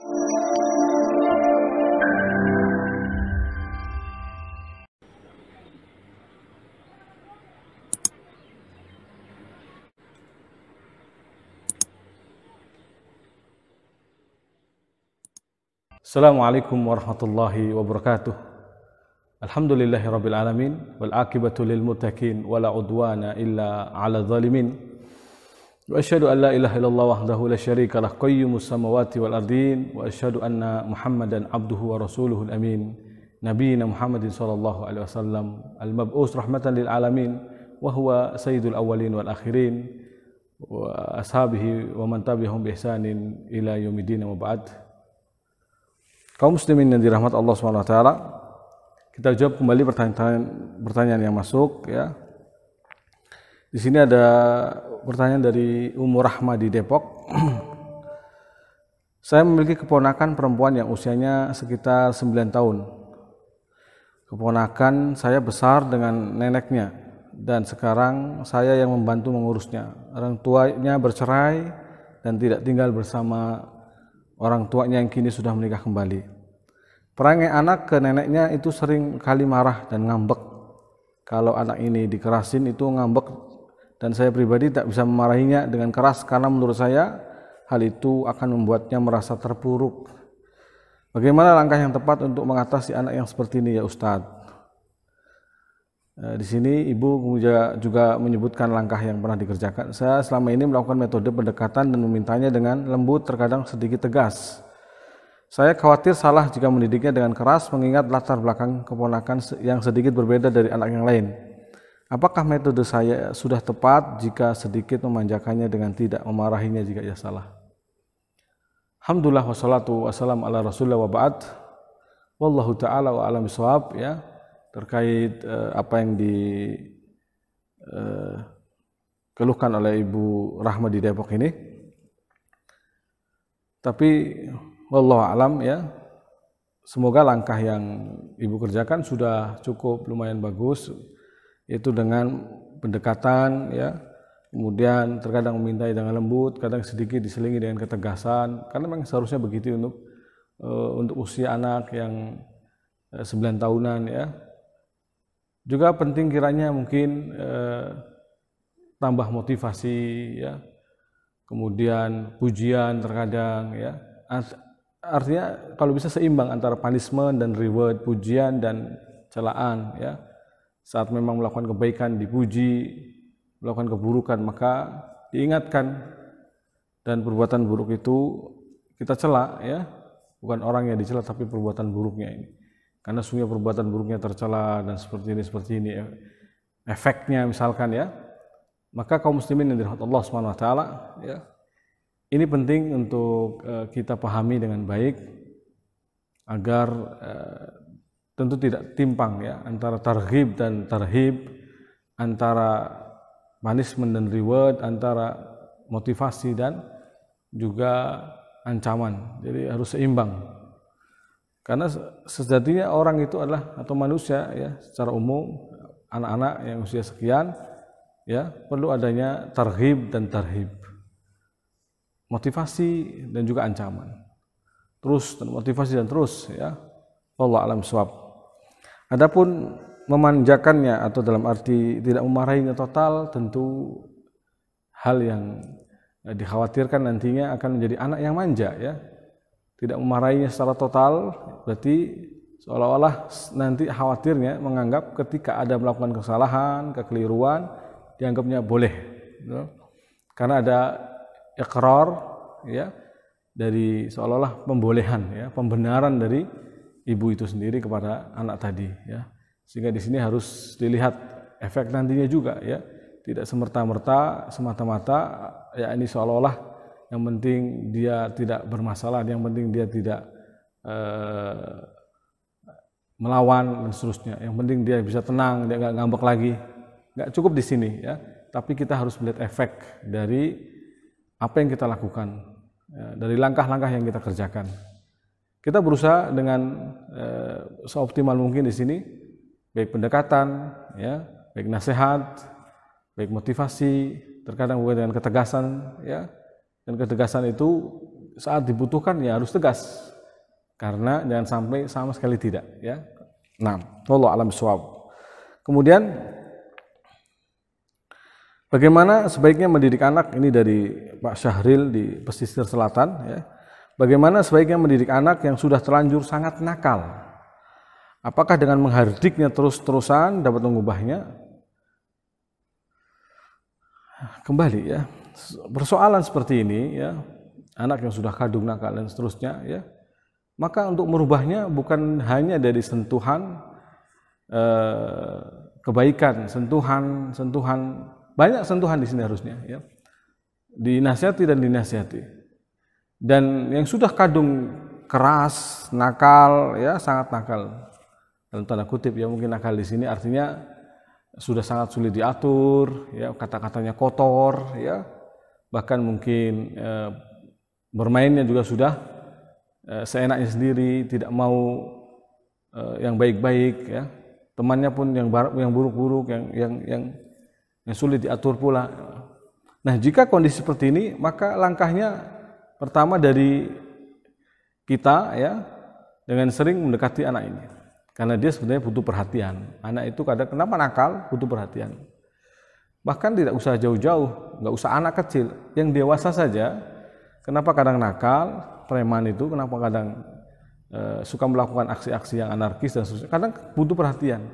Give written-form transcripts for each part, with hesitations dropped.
Assalamualaikum warahmatullahi wabarakatuh. Alhamdulillahirabbil alamin wal aqibatu lil muttaqin wala udwana illa 'alal zalimin. Wa asyhadu an la ilaha illallah wahdahu la syarika lah qayyumus samawati wal ardin wa asyhadu anna Muhammadan abduhu wa rasuluhul amin. Nabiyina Muhammadin sallallahu alaihi wasallam al-mab'us rahmatan lil alamin wa huwa sayyidul awwalin wal akhirin wa ashabihi wa man tabi'ahum bi ihsanin ila yaumiddin wa ba'd. Kaum muslimin yang dirahmati Allah SWT, kita jawab kembali pertanyaan yang masuk ya. Di sini ada pertanyaan dari Ummu Rahma di Depok. Saya memiliki keponakan perempuan yang usianya sekitar 9 tahun. Keponakan saya besar dengan neneknya dan sekarang saya yang membantu mengurusnya. Orang tuanya bercerai dan tidak tinggal bersama orang tuanya yang kini sudah menikah kembali. Perangai anak ke neneknya itu sering kali marah dan ngambek. Kalau anak ini dikerasin itu ngambek, dan saya pribadi tak bisa memarahinya dengan keras karena menurut saya hal itu akan membuatnya merasa terpuruk. Bagaimana langkah yang tepat untuk mengatasi anak yang seperti ini ya Ustadz? Di sini ibu juga menyebutkan langkah yang pernah dikerjakan. Saya selama ini melakukan metode pendekatan dan memintanya dengan lembut, terkadang sedikit tegas. Saya khawatir salah jika mendidiknya dengan keras mengingat latar belakang keponakan yang sedikit berbeda dari anak yang lain. Apakah metode saya sudah tepat jika sedikit memanjakannya dengan tidak memarahinya jika ia salah? Alhamdulillah wassalatu wassalamu ala rasulillah wa ba'd. Wallahu ta'ala wa alam bisawab ya. Terkait apa yang dikeluhkan oleh Ibu Rahma di Depok ini. Tapi wallahu alam ya, semoga langkah yang ibu kerjakan sudah cukup lumayan bagus, yaitu dengan pendekatan ya, kemudian terkadang memintai dengan lembut, kadang sedikit diselingi dengan ketegasan, karena memang seharusnya begitu untuk usia anak yang 9 tahunan ya. Juga penting kiranya mungkin tambah motivasi ya, kemudian pujian terkadang ya. Artinya kalau bisa seimbang antara punishment dan reward, pujian dan celaan ya. Saat memang melakukan kebaikan dipuji, melakukan keburukan maka diingatkan, dan perbuatan buruk itu kita cela ya. Bukan orang yang dicela tapi perbuatan buruknya ini. Karena sungguh perbuatan buruknya tercela dan seperti ini efeknya misalkan ya. Maka kaum muslimin yang dirahmati Allah SWT ya. Ini penting untuk kita pahami dengan baik agar tentu tidak timpang ya antara targhib dan tarhib, antara punishment dan reward, antara motivasi dan juga ancaman. Jadi harus seimbang. Karena sejatinya orang itu adalah atau manusia ya secara umum, anak-anak yang usia sekian ya perlu adanya targhib dan tarhib. Motivasi dan juga ancaman. Terus dan motivasi dan terus ya. Wallahu a'lam bishawab. Adapun memanjakannya atau dalam arti tidak memarahinya total, tentu hal yang dikhawatirkan nantinya akan menjadi anak yang manja ya. Tidak memarahinya secara total berarti seolah-olah nanti khawatirnya menganggap ketika ada melakukan kesalahan, kekeliruan dianggapnya boleh gitu. Karena ada iqrar ya dari seolah-olah pembolehan ya, pembenaran dari ibu itu sendiri kepada anak tadi ya. Sehingga di sini harus dilihat efek nantinya juga ya. Tidak semata-mata ya ini seolah-olah yang penting dia tidak bermasalah, yang penting dia tidak melawan dan seterusnya. Yang penting dia bisa tenang, dia enggak ngambek lagi. Enggak cukup di sini ya. Tapi kita harus melihat efek dari apa yang kita lakukan, ya, dari langkah-langkah yang kita kerjakan. Kita berusaha dengan seoptimal mungkin di sini, baik pendekatan, ya, baik nasihat, baik motivasi, terkadang juga dengan ketegasan, ya. Dan ketegasan itu saat dibutuhkan ya harus tegas, karena jangan sampai sama sekali tidak, ya. Nah, wallahu a'lam bishawab. Kemudian bagaimana sebaiknya mendidik anak, ini dari Pak Syahril di Pesisir Selatan, ya. Bagaimana sebaiknya mendidik anak yang sudah terlanjur sangat nakal? Apakah dengan menghardiknya terus-terusan dapat mengubahnya? Kembali, ya, persoalan seperti ini, ya, anak yang sudah kadung nakal dan seterusnya, ya, maka untuk merubahnya bukan hanya dari sentuhan kebaikan, sentuhan, banyak sentuhan di sini harusnya, ya, dinasihati dan dinasihati. Dan yang sudah kadung keras, nakal, ya, sangat nakal, dalam tanda kutip, ya, mungkin nakal di sini artinya sudah sangat sulit diatur, ya, kata-katanya kotor, ya, bahkan mungkin bermainnya juga sudah seenaknya sendiri, tidak mau yang baik-baik, ya, temannya pun yang buruk-buruk, yang sulit diatur pula. Nah, jika kondisi seperti ini, maka langkahnya pertama dari kita, ya, dengan sering mendekati anak ini, karena dia sebenarnya butuh perhatian. Anak itu kadang kenapa nakal, butuh perhatian. Bahkan tidak usah jauh-jauh, nggak usah anak kecil, yang dewasa saja. Kenapa kadang nakal, preman itu kenapa kadang suka melakukan aksi-aksi yang anarkis dan seterusnya, kadang butuh perhatian,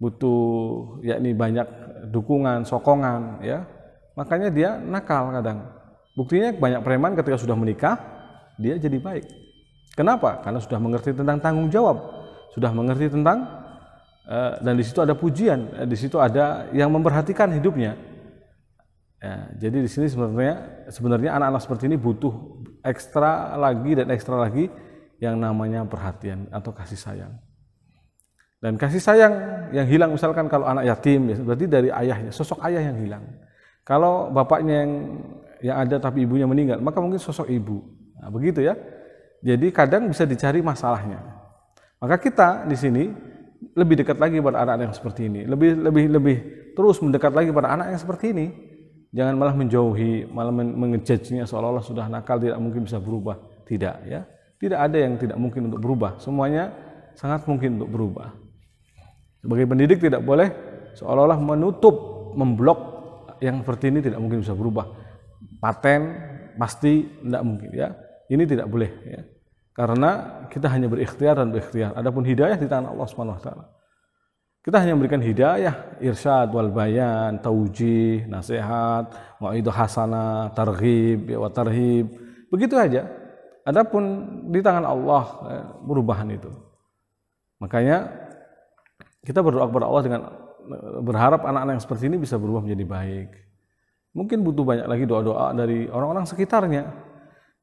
butuh, yakni banyak dukungan, sokongan, ya, makanya dia nakal kadang. Buktinya banyak preman ketika sudah menikah dia jadi baik. Kenapa? Karena sudah mengerti tentang tanggung jawab, sudah mengerti tentang dan di situ ada pujian, di situ ada yang memperhatikan hidupnya. Ya, jadi di sini sebenarnya anak-anak seperti ini butuh ekstra lagi yang namanya perhatian atau kasih sayang. Dan kasih sayang yang hilang misalkan kalau anak yatim, ya, berarti dari ayahnya, sosok ayah yang hilang. Kalau bapaknya yang ada tapi ibunya meninggal, maka mungkin sosok ibu. Nah, begitu, ya. Jadi kadang bisa dicari masalahnya. Maka kita di sini lebih dekat lagi pada anak-anak yang seperti ini, lebih terus mendekat lagi pada anak yang seperti ini. Jangan malah menjauhi, malah mengejudge-nya seolah-olah sudah nakal tidak mungkin bisa berubah. Tidak, ya. Tidak ada yang tidak mungkin untuk berubah. Semuanya sangat mungkin untuk berubah. Sebagai pendidik tidak boleh seolah-olah menutup, memblok yang seperti ini tidak mungkin bisa berubah. Paten pasti tidak mungkin, ya. Ini tidak boleh, ya. Karena kita hanya berikhtiar dan berikhtiar. Adapun hidayah di tangan Allah Subhanahu wa taala. Kita hanya memberikan hidayah, irsyad wal bayan, taujih, nasihat, mau'idhah hasanah, targhib, wa tarhib. Begitu aja. Adapun di tangan Allah perubahan itu. Makanya kita berdoa kepada Allah dengan berharap anak-anak yang seperti ini bisa berubah menjadi baik. Mungkin butuh banyak lagi doa-doa dari orang-orang sekitarnya.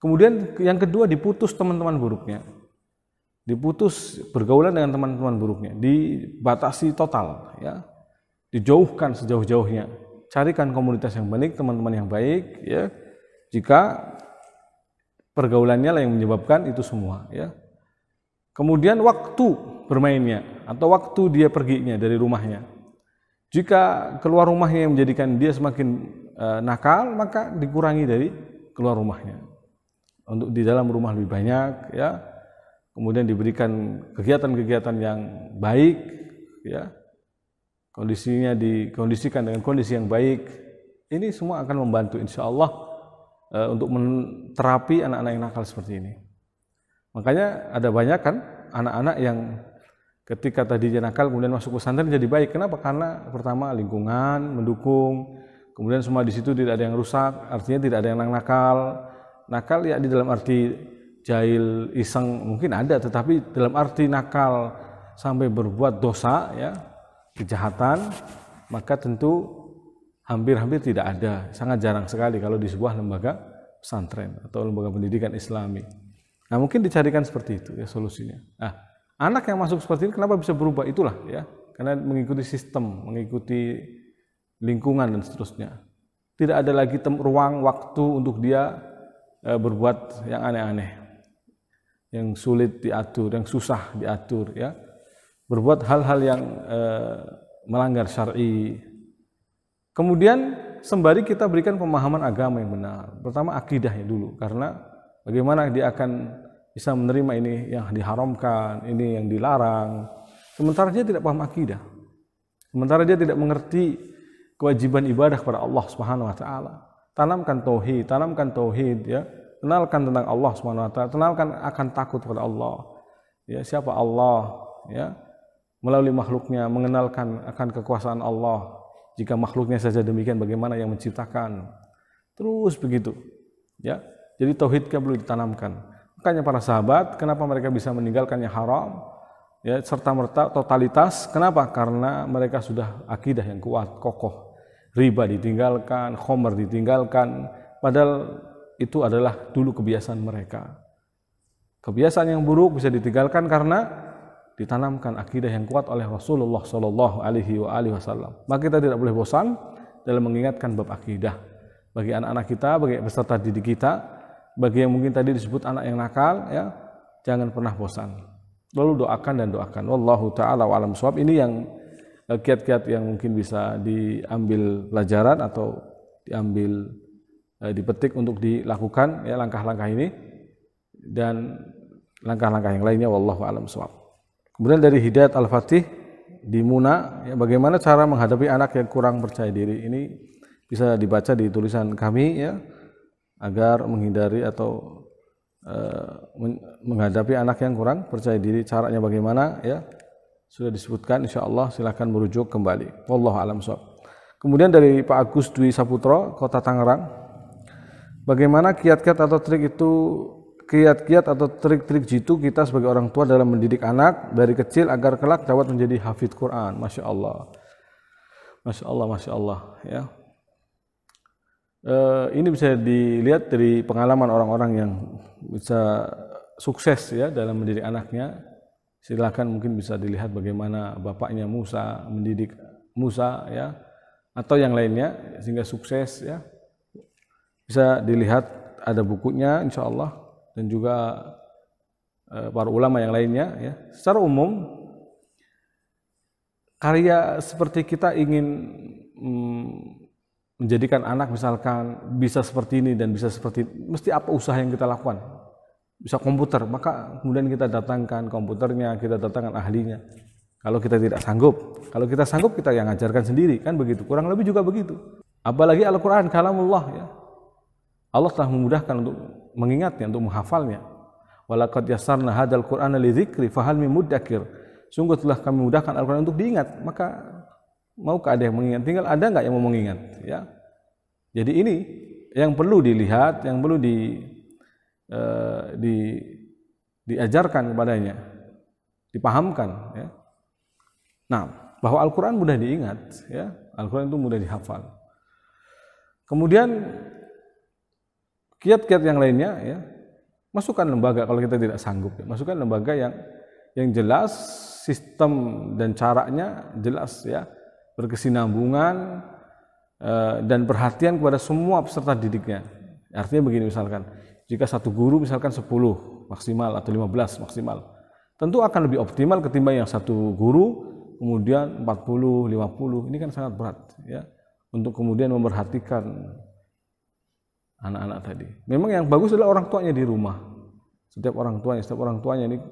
Kemudian yang kedua, diputus teman-teman buruknya. Diputus pergaulan dengan teman-teman buruknya, dibatasi total, ya. Dijauhkan sejauh-jauhnya. Carikan komunitas yang baik, teman-teman yang baik, ya. Jika pergaulannya lah yang menyebabkan itu semua, ya. Kemudian waktu bermainnya atau waktu dia perginya dari rumahnya. Jika keluar rumahnya yang menjadikan dia semakin nakal, maka dikurangi dari keluar rumahnya. Untuk di dalam rumah lebih banyak, ya. Kemudian diberikan kegiatan-kegiatan yang baik, ya. Kondisinya dikondisikan dengan kondisi yang baik. Ini semua akan membantu insya Allah untuk menterapi anak-anak yang nakal seperti ini. Makanya ada banyak kan anak-anak yang ketika tadinya nakal kemudian masuk pesantren jadi baik. Kenapa? Karena pertama lingkungan mendukung, kemudian semua di situ tidak ada yang rusak, artinya tidak ada yang nakal. Nakal ya di dalam arti jahil, iseng mungkin ada, tetapi dalam arti nakal sampai berbuat dosa, ya, kejahatan, maka tentu hampir-hampir tidak ada, sangat jarang sekali kalau di sebuah lembaga pesantren atau lembaga pendidikan Islami. Nah, mungkin dicarikan seperti itu, ya, solusinya. Nah, anak yang masuk seperti ini kenapa bisa berubah? Itulah, ya, karena mengikuti sistem, mengikuti lingkungan dan seterusnya. Tidak ada lagi ruang waktu untuk dia berbuat yang aneh-aneh, yang sulit diatur, yang susah diatur, ya, berbuat hal-hal yang melanggar syar'i. Kemudian sembari kita berikan pemahaman agama yang benar. Pertama akidahnya dulu, karena Bagaimana dia akan bisa menerima ini yang diharamkan, ini yang dilarang, sementara dia tidak paham akidah, sementara dia tidak mengerti kewajiban ibadah kepada Allah Subhanahu wa taala. Tanamkan tauhid ya. Kenalkan tentang Allah Subhanahu wa taala, kenalkan akan takut kepada Allah. Ya, siapa Allah ya. Melalui makhluknya, mengenalkan akan kekuasaan Allah. Jika makhluknya saja demikian, bagaimana yang menciptakan? Terus begitu. Ya. Jadi tauhidnya perlu ditanamkan. Makanya para sahabat, kenapa mereka bisa meninggalkan yang haram? Ya, serta-merta totalitas. Kenapa? Karena mereka sudah akidah yang kuat, kokoh. Riba ditinggalkan, khomer ditinggalkan, padahal itu adalah dulu kebiasaan mereka. Kebiasaan yang buruk bisa ditinggalkan karena ditanamkan akidah yang kuat oleh Rasulullah Shallallahu Alaihi Wasallam. Maka kita tidak boleh bosan dalam mengingatkan bab akidah bagi anak-anak kita, bagi peserta didik kita, bagi yang mungkin tadi disebut anak yang nakal, ya jangan pernah bosan. Lalu doakan dan doakan. Wallahu taala wa alam shawab. Ini yang kiat-kiat yang mungkin bisa diambil pelajaran atau diambil dipetik untuk dilakukan ya langkah-langkah ini dan langkah-langkah yang lainnya wallahu alam shawab. Kemudian dari Hidayat Al-Fatih di Muna ya, bagaimana cara menghadapi anak yang kurang percaya diri. Ini bisa dibaca di tulisan kami ya agar menghindari atau menghadapi anak yang kurang percaya diri. Caranya bagaimana ya? Sudah disebutkan, insyaallah silakan merujuk kembali. Wallahu a'lam shawab. Kemudian dari Pak Agus Dwi Saputro, Kota Tangerang, bagaimana kiat-kiat atau trik jitu kita sebagai orang tua dalam mendidik anak dari kecil agar kelak dapat menjadi hafidz Quran? Masya Allah, masya Allah, masya Allah. Ya. Ini bisa dilihat dari pengalaman orang-orang yang bisa sukses ya dalam mendidik anaknya. Silakan mungkin bisa dilihat bagaimana bapaknya Musa mendidik Musa ya atau yang lainnya sehingga sukses ya. Bisa dilihat ada bukunya insyaallah dan juga para ulama yang lainnya ya. Secara umum karya seperti kita ingin menjadikan anak misalkan bisa seperti ini dan bisa seperti ini, mesti apa usaha yang kita lakukan? Bisa komputer, maka kemudian kita datangkan komputernya, kita datangkan ahlinya. Kalau kita tidak sanggup, kalau kita sanggup kita yang ajarkan sendiri, kan begitu. Kurang lebih juga begitu. Apalagi Al-Quran, kalamullah ya. Allah telah memudahkan untuk mengingatnya, untuk menghafalnya. Walaqad yassarna hadzal Qur'ana lidzikri fahal min muddakir. Sungguh telah kami mudahkan Al-Quran untuk diingat, maka maukah ada yang mengingat? Tinggal ada enggak yang mau mengingat? Ya. Jadi ini yang perlu dilihat, yang perlu diajarkan kepadanya, dipahamkan ya. Nah, bahwa Al-Quran mudah diingat ya, Al-Quran itu mudah dihafal. Kemudian kiat-kiat yang lainnya ya, masukkan lembaga kalau kita tidak sanggup ya. Masukkan lembaga yang jelas, sistem dan caranya jelas ya, berkesinambungan dan perhatian kepada semua peserta didiknya. Artinya begini misalkan, jika satu guru misalkan 10 maksimal atau 15 maksimal, tentu akan lebih optimal ketimbang yang satu guru kemudian 40, 50. Ini kan sangat berat ya untuk kemudian memperhatikan anak-anak tadi. Memang yang bagus adalah orang tuanya di rumah. Setiap orang tuanya ini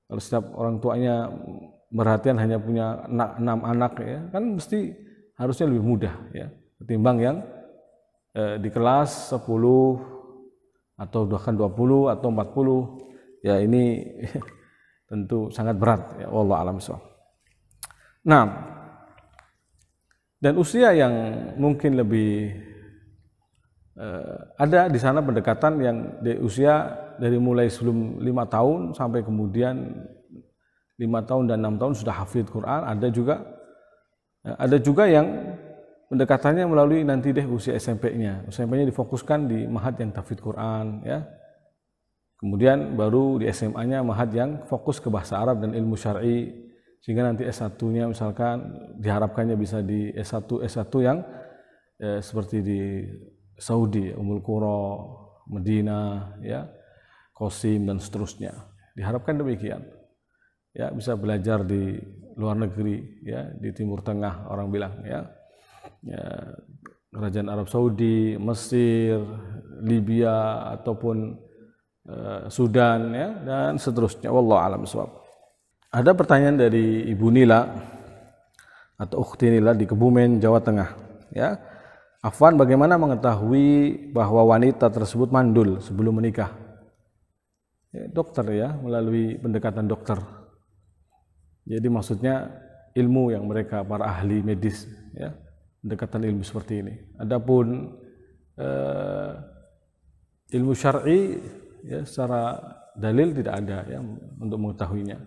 kalau setiap orang tuanya perhatian hanya punya 6 anak ya, kan mesti harusnya lebih mudah ya ketimbang yang di kelas 10 atau bahkan 20 atau 40 ya, ini tentu sangat berat ya, wallahu a'lam bishawab. Nah, dan usia yang mungkin lebih ada di sana pendekatan yang di usia dari mulai sebelum 5 tahun sampai kemudian 5 tahun dan 6 tahun sudah hafidz Quran. Ada juga yang pendekatannya melalui nanti deh usia SMP-nya. SMP-nya difokuskan di Ma'had yang tahfidz Quran ya. Kemudian baru di SMA-nya Ma'had yang fokus ke bahasa Arab dan ilmu syar'i, sehingga nanti S1-nya misalkan diharapkannya bisa di S1 yang seperti di Saudi, Ummul Qura, Madinah ya, Qasim dan seterusnya. Diharapkan demikian. Ya, bisa belajar di luar negeri ya, di Timur Tengah orang bilang ya. Ya, kerajaan Arab Saudi, Mesir, Libya ataupun Sudan, ya, dan seterusnya. Wallahu a'lam bishawab. Ada pertanyaan dari Ibu Nila atau Ukhti Nila di Kebumen, Jawa Tengah. Ya, Afwan, bagaimana mengetahui bahwa wanita tersebut mandul sebelum menikah? Ya, dokter, ya, melalui pendekatan dokter. Jadi maksudnya ilmu yang mereka para ahli medis, ya, pendekatan ilmu seperti ini. Adapun ilmu syar'i, ya, secara dalil tidak ada, ya, untuk mengetahuinya.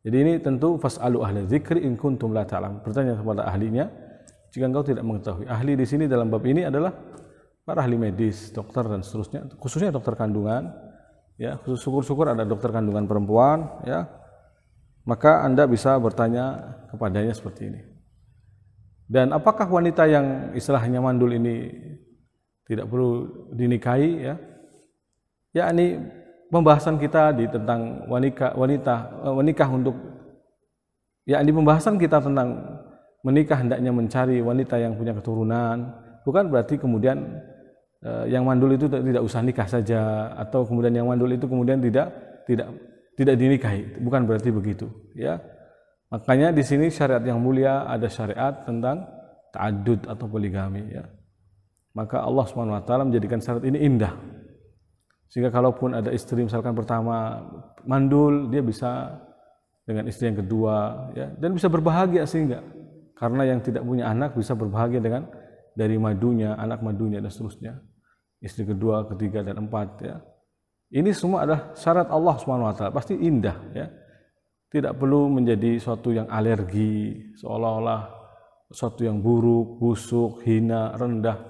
Jadi ini tentu fas'alu ahla dzikri in kuntum la ta'lam. Bertanya kepada ahlinya jika engkau tidak mengetahui. Ahli di sini dalam bab ini adalah para ahli medis, dokter dan seterusnya, khususnya dokter kandungan, ya, syukur-syukur ada dokter kandungan perempuan, ya. Maka Anda bisa bertanya kepadanya seperti ini. Dan apakah wanita yang istilahnya mandul ini tidak perlu dinikahi, ya? Ya, ini pembahasan kita tentang menikah untuk, ya, ini pembahasan kita tentang menikah hendaknya mencari wanita yang punya keturunan. Bukan berarti kemudian yang mandul itu tidak usah nikah saja, atau kemudian yang mandul itu kemudian tidak dinikahi. Bukan berarti begitu, ya. Makanya di sini syariat yang mulia ada syariat tentang ta'addud atau poligami, ya. Maka Allah SWT menjadikan syariat ini indah. Sehingga kalaupun ada istri misalkan pertama mandul, dia bisa dengan istri yang kedua, ya, dan bisa berbahagia sehingga karena yang tidak punya anak bisa berbahagia dengan dari madunya, anak madunya dan seterusnya. Istri kedua, ketiga dan empat, ya. Ini semua adalah syarat Allah SWT, pasti indah, ya. Tidak perlu menjadi suatu yang alergi, seolah-olah suatu yang buruk, busuk, hina, rendah.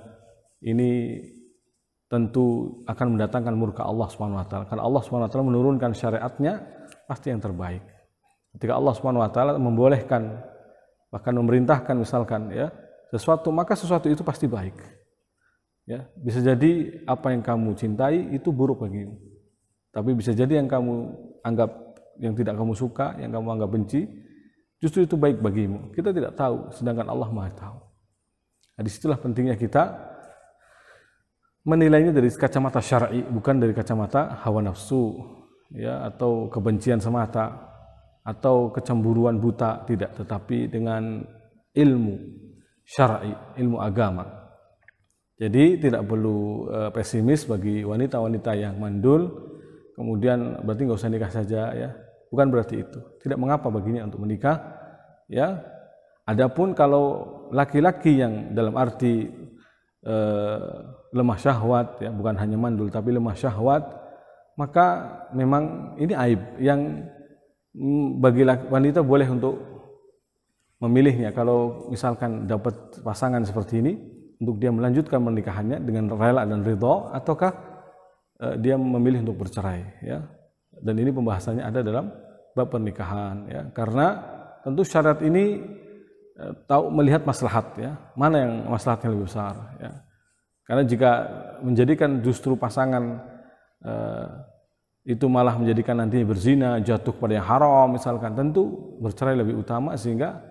Ini tentu akan mendatangkan murka Allah SWT. Karena Allah SWT menurunkan syariatnya pasti yang terbaik. Ketika Allah SWT membolehkan, bahkan memerintahkan misalkan, ya, sesuatu, maka sesuatu itu pasti baik. Ya, bisa jadi apa yang kamu cintai itu buruk bagimu. Tapi bisa jadi yang kamu anggap, yang tidak kamu suka, yang kamu anggap benci, justru itu baik bagimu. Kita tidak tahu, sedangkan Allah Maha tahu. Nah, disitulah pentingnya kita menilainya dari kacamata syar'i, bukan dari kacamata hawa nafsu, ya, atau kebencian semata, atau kecemburuan buta, tidak, tetapi dengan ilmu syar'i, ilmu agama. Jadi tidak perlu pesimis bagi wanita-wanita yang mandul, kemudian berarti nggak usah nikah saja, ya. Bukan berarti itu. Tidak mengapa baginya untuk menikah, ya. Adapun kalau laki-laki yang dalam arti lemah syahwat, ya, bukan hanya mandul tapi lemah syahwat, maka memang ini aib yang bagi wanita boleh untuk memilihnya. Kalau misalkan dapat pasangan seperti ini, untuk dia melanjutkan pernikahannya dengan rela dan ridha, ataukah dia memilih untuk bercerai, ya. Dan ini pembahasannya ada dalam bab pernikahan, ya. Karena tentu syariat ini tahu melihat maslahat, ya, mana yang maslahatnya lebih besar, ya. Karena jika menjadikan justru pasangan itu malah menjadikan nantinya berzina, jatuh pada yang haram misalkan, tentu bercerai lebih utama, sehingga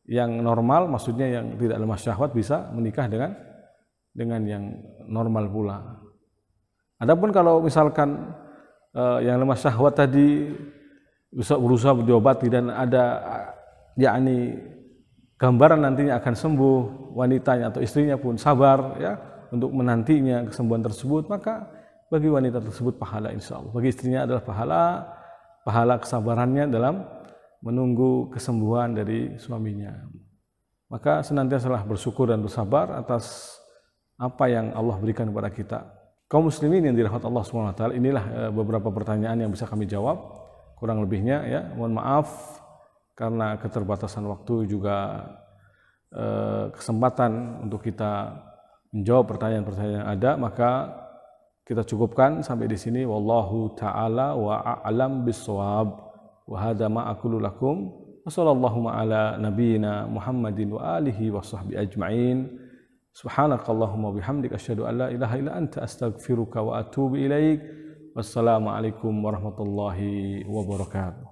yang normal, maksudnya yang tidak lemah syahwat, bisa menikah dengan yang normal pula. Adapun kalau misalkan yang lemah syahwat tadi bisa berusaha diobati dan ada, yakni gambaran nantinya akan sembuh, wanitanya atau istrinya pun sabar, ya, untuk menantinya kesembuhan tersebut, maka bagi wanita tersebut pahala, insya Allah. Bagi istrinya adalah pahala kesabarannya dalam menunggu kesembuhan dari suaminya. Maka senantiasalah bersyukur dan bersabar atas apa yang Allah berikan kepada kita. Kaum muslimin yang dirahmati Allah SWT, inilah beberapa pertanyaan yang bisa kami jawab. Kurang lebihnya, ya, mohon maaf karena keterbatasan waktu, juga kesempatan untuk kita menjawab pertanyaan-pertanyaan yang ada, maka kita cukupkan sampai di sini. Wallahu ta'ala wa a'lam bis-shawab. Wa hadza ma aqulu lakum. Wa sallallahu ala nabiyyina Muhammadin wa alihi wa sahbihi ajma'in. Subhanakallahumma bihamdika asyhadu an la ilaha illa anta astaghfiruka wa atubu ilaik. Wassalamu alaikum warahmatullahi wabarakatuh.